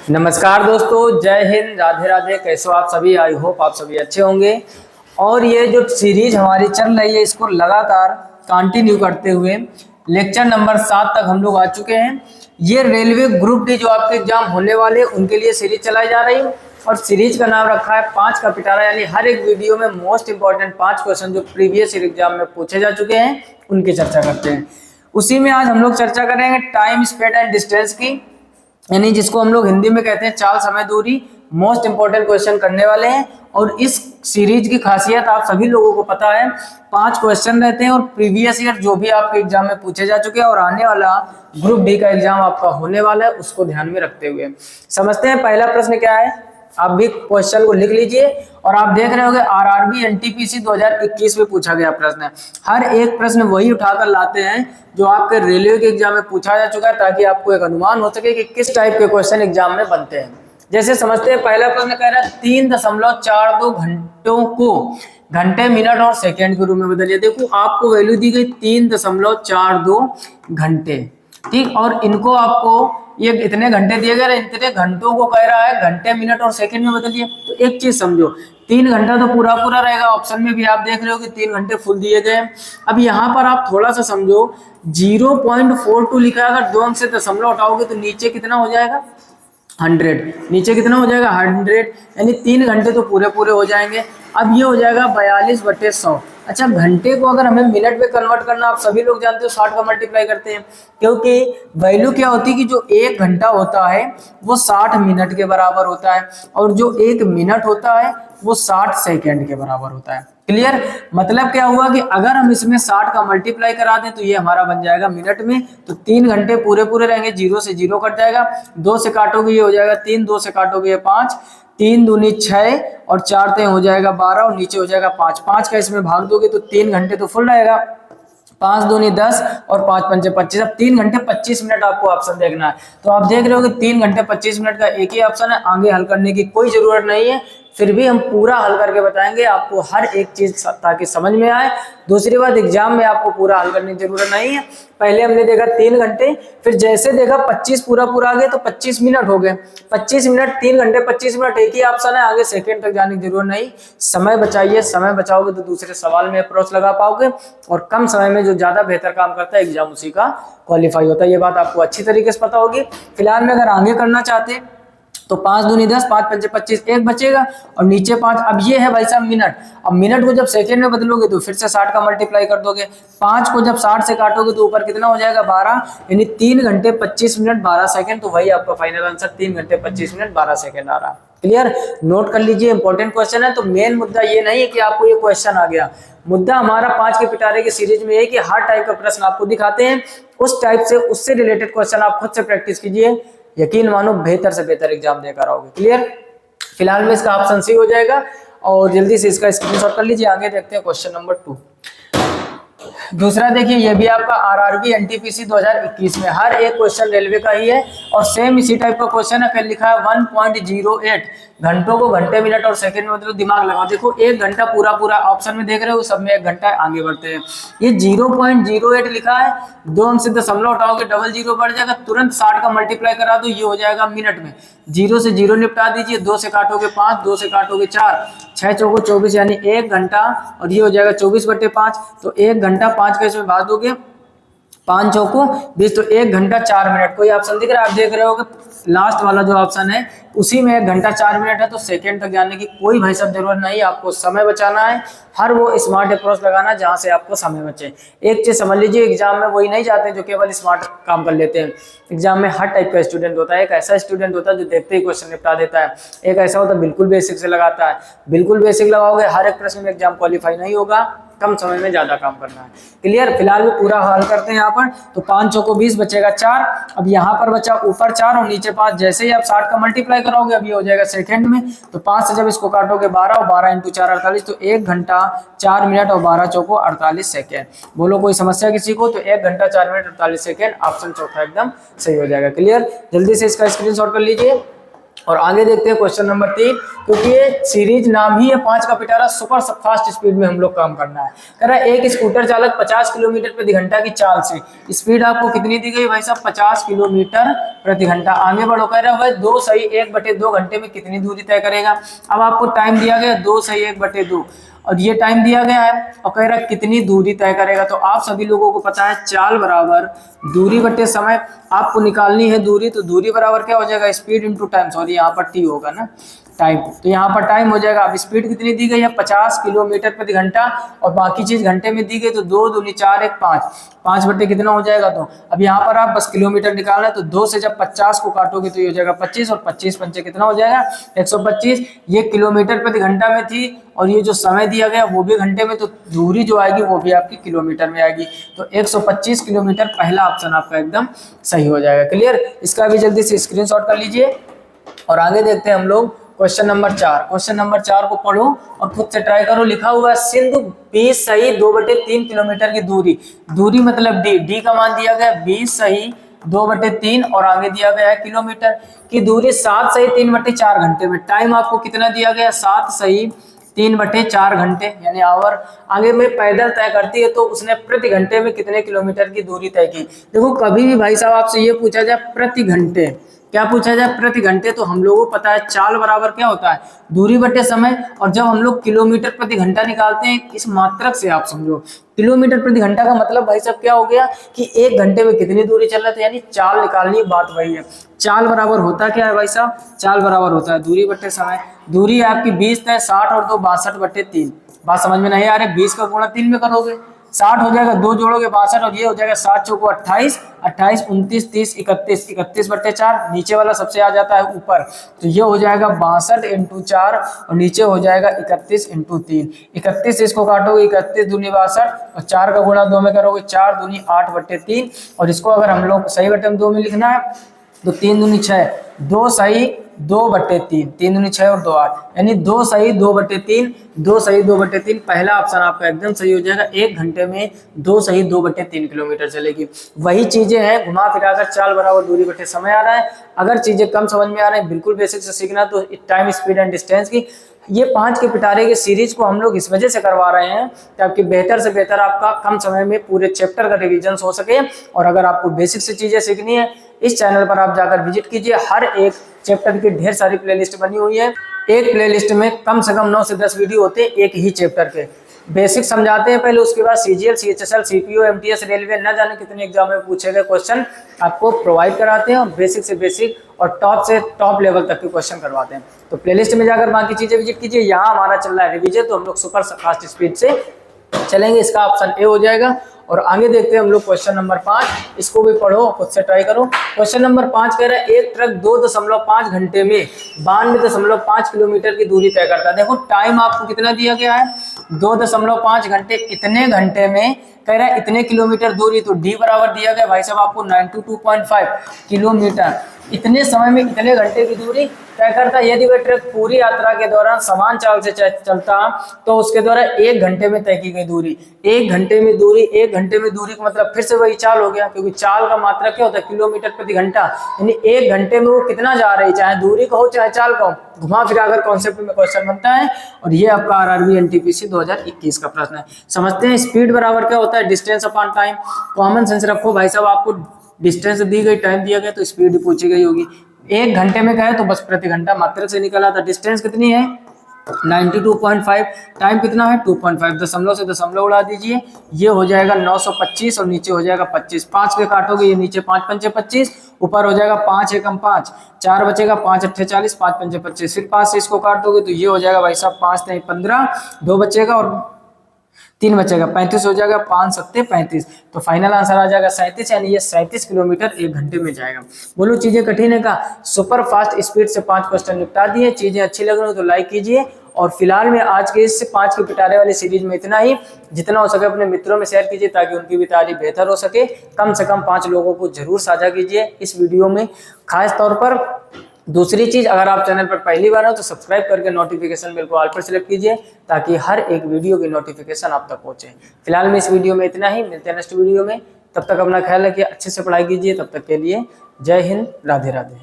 नमस्कार दोस्तों, जय हिंद, राधे राधे। कैसे हो आप सभी? आई होप आप सभी अच्छे होंगे। और ये जो सीरीज हमारी चल रही है इसको लगातार कंटिन्यू करते हुए लेक्चर नंबर 7 तक हम लोग आ चुके हैं। ये रेलवे ग्रुप डी जो आपके एग्जाम होने वाले उनके लिए सीरीज चलाई जा रही है और सीरीज का नाम रखा है 5 का पिटारा। यानी हर एक वीडियो में मोस्ट इंपॉर्टेंट 5 क्वेश्चन जो प्रीवियस ईयर एग्जाम में पूछे जा चुके हैं उनकी चर्चा करते हैं। उसी में आज हम लोग चर्चा करेंगे टाइम, स्पीड एंड डिस्टेंस की, यानी जिसको हम लोग हिंदी में कहते हैं चाल, समय, दूरी। मोस्ट इंपॉर्टेंट क्वेश्चन करने वाले हैं और इस सीरीज की खासियत आप सभी लोगों को पता है, 5 क्वेश्चन रहते हैं और प्रीवियस ईयर जो भी आपके एग्जाम में पूछे जा चुके हैं और आने वाला ग्रुप डी का एग्जाम आपका होने वाला है उसको ध्यान में रखते हुए समझते हैं। पहला प्रश्न क्या है, आप भी क्वेश्चन को लिख लीजिए। और आप देख रहे होंगे आरआरबी एनटीपीसी 2021 में पूछा गया प्रश्न है। हर एक प्रश्न वही उठाकर लाते हैं जो आपके रेलवे के एग्जाम में पूछा जा चुका है, ताकि आपको एक अनुमान हो सके कि किस टाइप के क्वेश्चन एग्जाम में बनते हैं। जैसे समझते हैं, पहला प्रश्न कह रहा है 3.42 घंटों को घंटे, मिनट और सेकेंड के रूप में बदलिए। देखो आपको वैल्यू दी गई 3.42 घंटे, ठीक, और इनको आपको ये इतने घंटे दिए गए, इतने घंटों को कह रहा है घंटे, मिनट और सेकंड में बदलिए। तो एक चीज समझो, 3 घंटा तो पूरा पूरा रहेगा, ऑप्शन में भी आप देख रहे हो कि 3 घंटे फुल दिए गए। अब यहाँ पर आप थोड़ा सा समझो, 0.42 लिखा है, अगर 2 अंक से दशमलव हटाओगे तो नीचे कितना हो जाएगा, 100। नीचे कितना हो जाएगा, 100, यानी 3 घंटे तो पूरे पूरे हो जाएंगे। अब ये हो जाएगा 42/100। अच्छा, घंटे को अगर हमें मिनट में कन्वर्ट करना, आप सभी लोग जानते हो 60 का मल्टीप्लाई करते हैं, क्योंकि वैल्यू क्या होती है कि जो 1 घंटा होता है वो 60 मिनट के बराबर होता है और जो 1 मिनट होता है वो 60 सेकेंड के बराबर होता है। क्लियर? मतलब क्या हुआ कि अगर हम इसमें 60 का मल्टीप्लाई करा दें तो ये हमारा बन जाएगा मिनट में। तो 3 घंटे पूरे पूरे रहेंगे, 0 से 0 कट जाएगा, 2 से काटोगे ये हो जाएगा 3, 2 से काटोगे ये 5, 3 दूनी 6 और 4 ते हो जाएगा 12 और नीचे हो जाएगा 5। 5 का इसमें भाग दोगे तो 3 घंटे तो फुल रहेगा, 5 दूनी 10 और 5 पंचे 25। अब 3 घंटे 25 मिनट आपको ऑप्शन देखना है। तो आप देख रहे हो कि 3 घंटे 25 मिनट का एक ही ऑप्शन है, आगे हल करने की कोई जरूरत नहीं है। फिर भी हम पूरा हल करके बताएंगे आपको हर एक चीज, ताकि समझ में आए। दूसरी बात, एग्जाम में आपको पूरा हल करने की जरूरत नहीं है। पहले हमने देखा 3 घंटे, फिर जैसे देखा 25 पूरा पूरा आ गया तो 25 मिनट हो गए। 25 मिनट, 3 घंटे 25 मिनट एक ही ऑप्शन है, आगे सेकंड तक जाने की जरूरत नहीं। समय बचाइए, समय बचाओगे तो दूसरे सवाल में अप्रोच लगा पाओगे और कम समय में जो ज्यादा बेहतर काम करता है एग्जाम उसी का क्वालिफाई होता है। ये बात आपको अच्छी तरीके से पता होगी। फिलहाल में अगर आगे करना चाहते हैं तो 5 दूनी 10, 5 पंचे 25, 1 बचेगा और नीचे 5। अब ये है भाई साहब मिनट। अब मिनट को जब सेकंड में बदलोगे तो फिर से 60 का मल्टीप्लाई कर दोगे। 5 को जब 60 से काटोगे तो ऊपर कितना हो जाएगा, 12, यानी 3 घंटे 25 मिनट 12 सेकंड। तो वही आपका फाइनल आंसर 3 घंटे 25 मिनट 12 सेकंड आ रहा। क्लियर? नोट कर लीजिए, इंपॉर्टेंट क्वेश्चन है। तो मेन मुद्दा ये नहीं है कि आपको ये क्वेश्चन आ गया, मुद्दा हमारा 5 के पिटारे की सीरीज में है कि हर टाइप का प्रश्न आपको दिखाते हैं, उस टाइप से उससे रिलेटेड क्वेश्चन आप खुद से प्रैक्टिस कीजिए। यकीन मानो बेहतर से बेहतर एग्जाम देकर आओगे। क्लियर? फिलहाल में इसका ऑप्शन सी हो जाएगा और जल्दी से इसका स्क्रीनशॉट कर लीजिए। आगे देखते हैं क्वेश्चन नंबर 2। दूसरा देखिए, ये भी आपका आरआरबी एनटीपीसी 2021 में हर एक क्वेश्चन रेलवे का ही है और सेम इसी टाइप का क्वेश्चन है। फिर लिखा है 1.08 घंटों को घंटे, मिनट और सेकंड में, मतलब दिमाग लगाओ। देखो 1 घंटा पूरा पूरा ऑप्शन में देख रहे हो, सब में 1 घंटा है, आगे बढ़ते हैं। ये 0.08 लिखा है, 2 अंक से दशमलव हटाओगे डबल 0 बढ़ जाएगा, तुरंत 60 का मल्टीप्लाई करा दो, ये हो जाएगा मिनट में। 0 से 0 निपटा दीजिए, 2 से काटोगे 5, 2 से काटोगे 4, 6 चौको 24, यानी 1 घंटा और ये हो जाएगा 24/5। तो 1 घंटा 5 का इसमें भाग दोगे, 5 चौको 20, तो 1 घंटा 4 मिनट। कोई ऑप्शन दिख रहा है? आप देख रहे हो कि लास्ट वाला जो ऑप्शन है उसी में 1 घंटा 4 मिनट है। तो सेकंड तक जाने की कोई भाई सब जरूरत नहीं, आपको समय बचाना है। हर वो स्मार्ट अप्रोच लगाना जहां से आपको समय बचे। एक चीज समझ लीजिए, एग्जाम में वही नहीं जाते जो केवल स्मार्ट काम कर लेते हैं। एग्जाम में हर टाइप का स्टूडेंट होता है। एक ऐसा स्टूडेंट होता है जो देखते ही क्वेश्चन निपटा देता है, एक ऐसा होता है बिल्कुल बेसिक से लगाता है। बिल्कुल बेसिक लगाओगे हर एक प्रश्न में एग्जाम क्वालिफाई नहीं होगा, कम समय में ज्यादा काम करना है। क्लियर? फिलहाल में पूरा हल करते हैं यहाँ पर। तो 5 चौको 20 बचेगा 4। अब यहाँ पर बचा ऊपर 4 और नीचे 5। जैसे ही आप 60 का मल्टीप्लाई कराओगे अब ये हो जाएगा सेकंड में। तो 5 से जब इसको काटोगे 12 और 12 × 4 48, तो 1 घंटा 4 मिनट और 12 चौको 48 सेकेंड। बोलो कोई समस्या किसी को? तो 1 घंटा 4 मिनट 48 सेकेंड, ऑप्शन चौथा एकदम सही हो जाएगा। क्लियर? जल्दी से इसका स्क्रीनशॉट कर लीजिए और आगे देखते हैं क्वेश्चन नंबर 3, क्योंकि ये सीरीज नाम ही है 5 का पिटारा, सुपर फास्ट स्पीड में हम लोग काम करना है। कह रहा है एक स्कूटर चालक 50 किलोमीटर प्रति घंटा की चाल से, स्पीड आपको कितनी दी गई भाई साहब, 50 किलोमीटर प्रति घंटा आगे बढ़ो। कह रहा है वह 2 सही 1/2 घंटे में कितनी दूरी तय करेगा। अब आपको टाइम दिया गया 2 सही 1/2 और ये टाइम दिया गया है और कह रहा है कितनी दूरी तय करेगा। तो आप सभी लोगों को पता है चाल बराबर दूरी बटे समय, आपको निकालनी है दूरी, तो दूरी बराबर क्या हो जाएगा, स्पीड इंटू टाइम, सॉरी यहाँ पर टी होगा ना, टाइम, तो यहाँ पर टाइम हो जाएगा। अब स्पीड कितनी दी गई है 50 किलोमीटर प्रति घंटा और बाकी चीज घंटे में दी गई, तो 2 दूनी 4 1 5, 5 बटे कितना हो जाएगा। तो अब यहाँ पर आप बस किलोमीटर निकालना है, तो 2 से जब 50 को काटोगे तो ये हो जाएगा 25 और 25 पंचे कितना हो जाएगा 125। ये किलोमीटर प्रति घंटा में थी और ये जो समय दिया गया वो भी घंटे में, तो दूरी जो आएगी वो भी आपकी किलोमीटर में आएगी। तो 125 किलोमीटर पहला ऑप्शन आपका एकदम सही हो जाएगा। क्लियर, इसका भी जल्दी से स्क्रीनशॉट कर लीजिए। और आगे देखते हैं हम लोग क्वेश्चन नंबर 4। क्वेश्चन नंबर 4 को पढ़ो और खुद से ट्राई करो। लिखा हुआ है सिंधु 20 सही 2/3 किलोमीटर की दूरी, दूरी मतलब डी का मान दिया गया 20 सही 2/3 और आगे दिया गया है किलोमीटर की दूरी 7 सही 3/4 घंटे में। टाइम आपको कितना दिया गया 7 सही 3/4 घंटे यानी आवर। आगे में पैदल तय करती है तो उसने प्रति घंटे में कितने किलोमीटर की दूरी तय की। देखो कभी भी भाई साहब आपसे ये पूछा जाए प्रति घंटे, क्या पूछा जाए प्रति घंटे, तो हम लोगों को पता है चाल बराबर क्या होता है दूरी बटे समय। और जब हम लोग किलोमीटर प्रति घंटा निकालते हैं इस मात्रक से, आप समझो किलोमीटर प्रति घंटा का मतलब भाई साहब क्या हो गया कि 1 घंटे में कितनी दूरी चल रहा था, यानी चाल निकालनी, बात वही है। चाल बराबर होता क्या है भाई साहब, चाल बराबर होता है दूरी बटे समय। दूरी आपकी 20 है, 60 और 2 62/3। बात समझ में नहीं आ रही, 20 का गुणा 3 में करोगे 60 हो जाएगा, 2 जोड़ोगे 62 और ये हो जाएगा 7 चौको 28, 28 29 30 31, 31/4। नीचे वाला सबसे आ जाता है ऊपर, तो ये हो जाएगा 62 × 4 और नीचे हो जाएगा 31 × 3। 31 इसको काटोगे 31 दूनी 62 और 4 का गुणा 2 में करोगे 4 दूनी 8/3 और इसको अगर हम लोग सही बटे में 2 में लिखना है तो 3 दूनी 6, 2 सही 2/3, 3 दूनी 6 और 2 8, यानी 2 सही 2/3, 2 सही 2/3। पहला ऑप्शन आपका एकदम सही हो जाएगा। 1 घंटे में 2 सही 2/3 किलोमीटर चलेगी। वही चीजें हैं, घुमा फिराकर चाल बराबर दूरी बटे समय आ रहा है। अगर चीजें कम समझ में आ रहे हैं बिल्कुल बेसिक से सीखना, तो टाइम स्पीड एंड डिस्टेंस की ये 5 के पिटारे के सीरीज को हम लोग इस वजह से करवा रहे हैं ताकि बेहतर से बेहतर आपका कम समय में पूरे चैप्टर का रिवीजन हो सके। और अगर आपको बेसिक से चीजें सीखनी है इस चैनल पर आप जाकर विजिट कीजिए। हर एक चैप्टर की ढेर सारी प्लेलिस्ट बनी हुई है। एक प्लेलिस्ट में कम से कम 9 से 10 वीडियो होते हैं एक ही चैप्टर के। बेसिक समझाते हैं पहले, उसके बाद CGL, CHSL, CPO, MTS, railway, न जाने कितने एग्जाम में पूछे गए क्वेश्चन आपको प्रोवाइड कराते हैं और बेसिक से बेसिक और टॉप से टॉप लेवल तक के क्वेश्चन करवाते हैं। तो प्लेलिस्ट में जाकर बाकी चीजें विजिट कीजिए। यहाँ हमारा चल रहा है रिवीजन, तो हम लोग सुपर फास्ट स्पीड से चलेंगे, इसका ऑप्शन ए हो जाएगा। और आगे देखते हैं हम लोग क्वेश्चन नंबर 5, इसको भी पढ़ो खुद से ट्राई करो। क्वेश्चन नंबर 5 कह रहा है एक ट्रक 2.5 घंटे में 92.5 किलोमीटर की दूरी तय करता है। देखो टाइम आपको कितना दिया गया है 2.5 घंटे, इतने घंटे में कह रहा है इतने किलोमीटर दूरी, तो डी बराबर दिया गया भाई साहब आपको 92.5 किलोमीटर। इतने समय में इतने घंटे की दूरी तय करता है। यदि वह ट्रक पूरी यात्रा के दौरान समान चाल से चलता तो उसके द्वारा 1 घंटे में तय की गई दूरी, 1 घंटे में दूरी, 1 घंटे में दूरी का मतलब फिर से वही चाल हो गया, क्योंकि चाल का मात्रा क्या होता है किलोमीटर प्रति घंटा, यानी 1 घंटे में वो कितना जा रही, चाहे दूरी कहो चाहे चाल कहो, घुमा फिराकर कॉन्सेप्ट में क्वेश्चन बनता है। और ये आपका आरआरबी एनटीपीसी 2021 का प्रश्न है। समझते हैं स्पीड बराबर क्या होता है distance upon time. Common sense रखो भाई साहब, आपको डिस्टेंस दी गई, टाइम दिया गया, तो स्पीड पूछी गई होगी। 1 घंटे में कहे तो बस प्रति घंटा मात्रक से निकला था। डिस्टेंस कितनी है 92.5, टाइम कितना है 2.5, दशमलव से दशमलव उड़ा दीजिए, ये हो जाएगा 925 और नीचे हो जाएगा 25। 5 के काटोगे ये नीचे 5 पंचे 25, ऊपर हो जाएगा 5 एकम 5, 4 बचेगा 5 अट्ठे 40, 5 पंचे 25, फिर 5 से इसको काट दोगे तो ये हो जाएगा भाई साहब 5 नहीं 15, 2 बचेगा और 3 बचेगा 35 हो जाएगा, 5 सत्ते 35, तो फाइनल आंसर आ जाएगा 37, यानी ये 37 किलोमीटर 1 घंटे में जाएगा। बोलो चीजें कठिन है का, सुपर फास्ट स्पीड से 5 क्वेश्चन निपटा दिए। चीजें अच्छी लग रही हो तो लाइक कीजिए। और फिलहाल में आज के इस 5 के पिटारे वाली सीरीज में इतना ही। जितना हो सके अपने मित्रों में शेयर कीजिए ताकि उनकी भी तैयारी बेहतर हो सके। कम से कम 5 लोगों को जरूर साझा कीजिए इस वीडियो में। खास तौर पर दूसरी चीज, अगर आप चैनल पर पहली बार हो तो सब्सक्राइब करके नोटिफिकेशन बेल को ऑल पर सिलेक्ट कीजिए ताकि हर एक वीडियो की नोटिफिकेशन आप तक पहुंचे। फिलहाल में इस वीडियो में इतना ही, मिलते हैं नेक्स्ट वीडियो में। तब तक अपना ख्याल रखिए, अच्छे से पढ़ाई कीजिए। तब तक के लिए जय हिंद, राधे राधे।